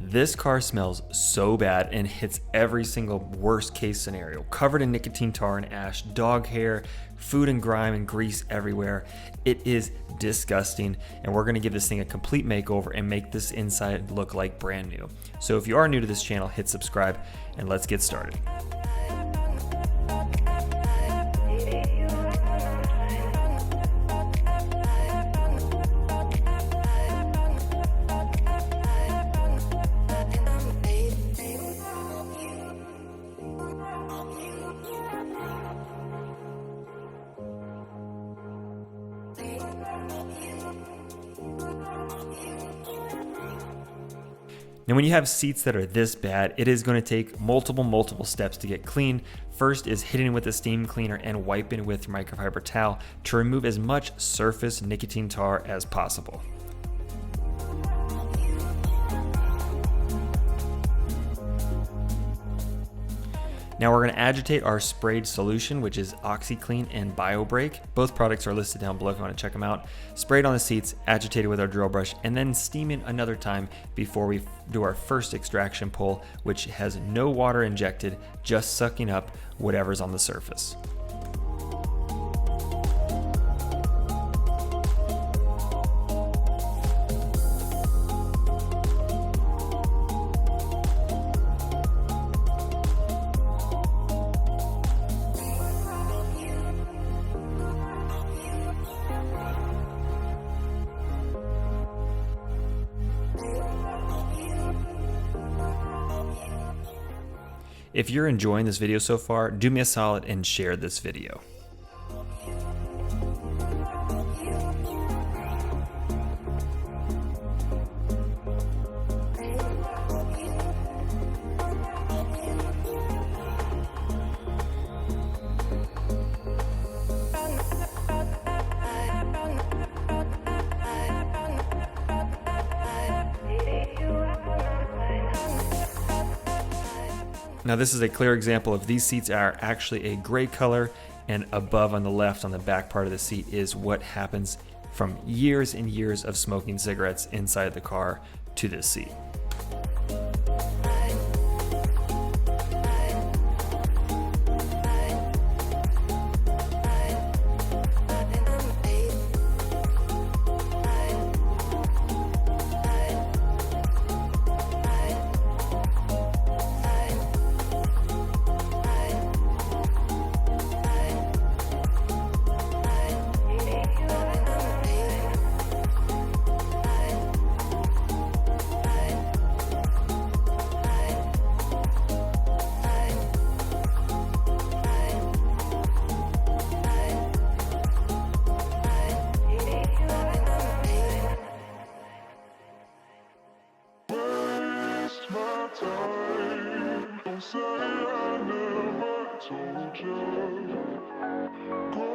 This car smells so bad and hits every single worst case scenario. Covered in nicotine tar and ash, dog hair, food and grime and grease everywhere. It is disgusting, and we're gonna give this thing a complete makeover and make this inside look like brand new. So if you are new to this channel, hit subscribe and let's get started. Now, when you have seats that are this bad, it is going to take multiple steps to get clean. First is hitting with a steam cleaner and wiping with your microfiber towel to remove as much surface nicotine tar as possible. Now we're going to agitate our sprayed solution, which is OxyClean and BioBreak. Both products are listed down below if you want to check them out. Sprayed on the seats, agitated with our drill brush, and then steaming another time before we do our first extraction pull, which has no water injected, just sucking up whatever's on the surface. If you're enjoying this video so far, do me a solid and share this video. Now this is a clear example of these seats are actually a gray color, and above on the left on the back part of the seat is what happens from years and years of smoking cigarettes inside the car to this seat. Don't say I never told you. Go,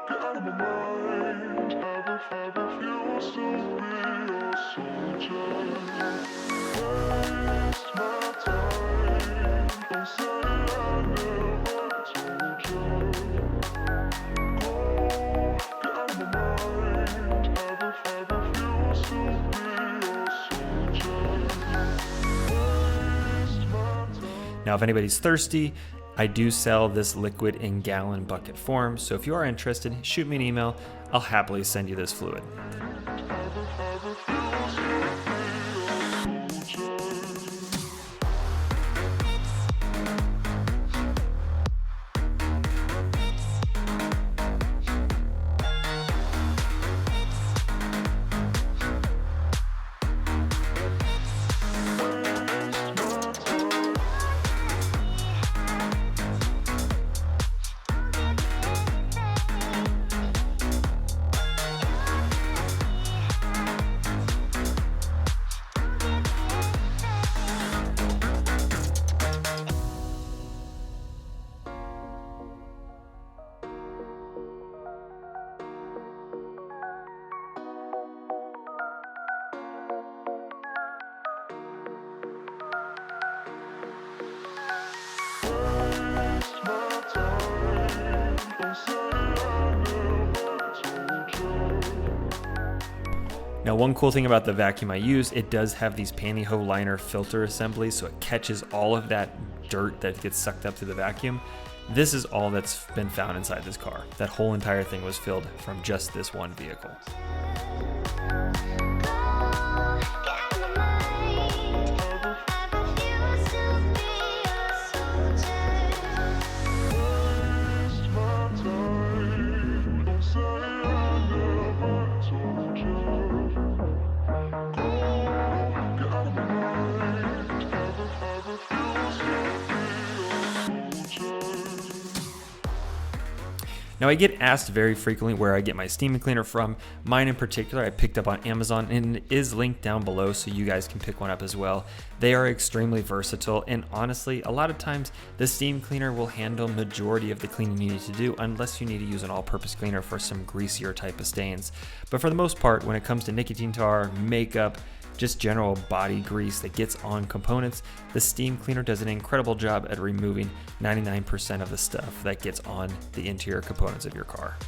get out of my mind. I refuse to be your soldier. Waste my time. Don't say I never told you. Go, get out of my mind. I refuse to be your soldier. Now, if anybody's thirsty, I do sell this liquid in gallon bucket form, so if you are interested, shoot me an email. I'll happily send you this fluid. Now, one cool thing about the vacuum I use, it does have these pantyhose liner filter assemblies, so it catches all of that dirt that gets sucked up through the vacuum. This is all that's been found inside this car. That whole entire thing was filled from just this one vehicle. Now, I get asked very frequently where I get my steam cleaner from. Mine in particular, I picked up on Amazon, and it is linked down below so you guys can pick one up as well. They are extremely versatile, and honestly, a lot of times the steam cleaner will handle majority of the cleaning you need to do, unless you need to use an all-purpose cleaner for some greasier type of stains. But for the most part, when it comes to nicotine tar, makeup, just general body grease that gets on components, the steam cleaner does an incredible job at removing 99% of the stuff that gets on the interior components of your car.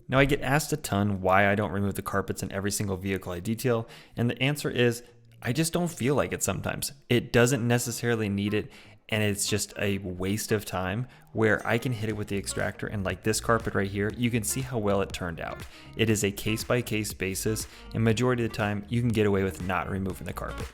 Now, I get asked a ton why I don't remove the carpets in every single vehicle I detail, and the answer is I just don't feel like it sometimes. It doesn't necessarily need it, and it's just a waste of time where I can hit it with the extractor, and like this carpet right here, you can see how well it turned out. It is a case-by-case basis, and majority of the time, you can get away with not removing the carpet.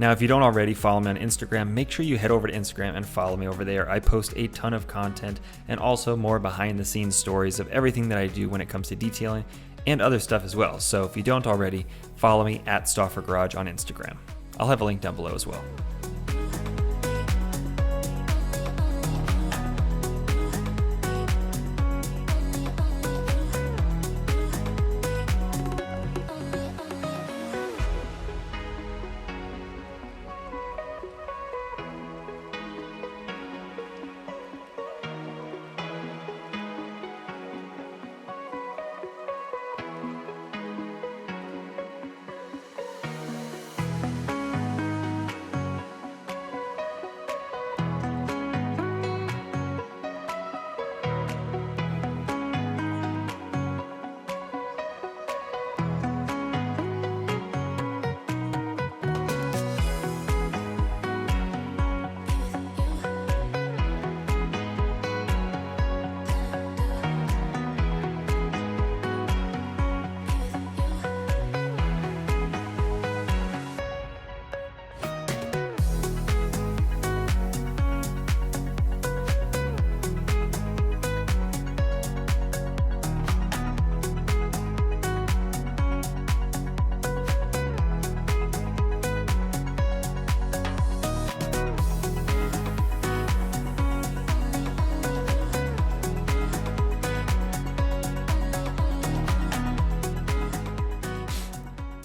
Now, if you don't already follow me on Instagram, make sure you head over to Instagram and follow me over there. I post a ton of content and also more behind the scenes stories of everything that I do when it comes to detailing and other stuff as well. So if you don't already, follow me at Stauffer Garage on Instagram. I'll have a link down below as well.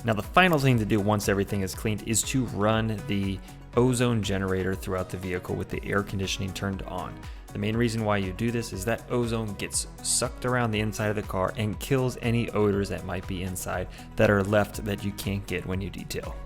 Now, the final thing to do once everything is cleaned is to run the ozone generator throughout the vehicle with the air conditioning turned on. The main reason why you do this is that ozone gets sucked around the inside of the car and kills any odors that might be inside that are left that you can't get when you detail.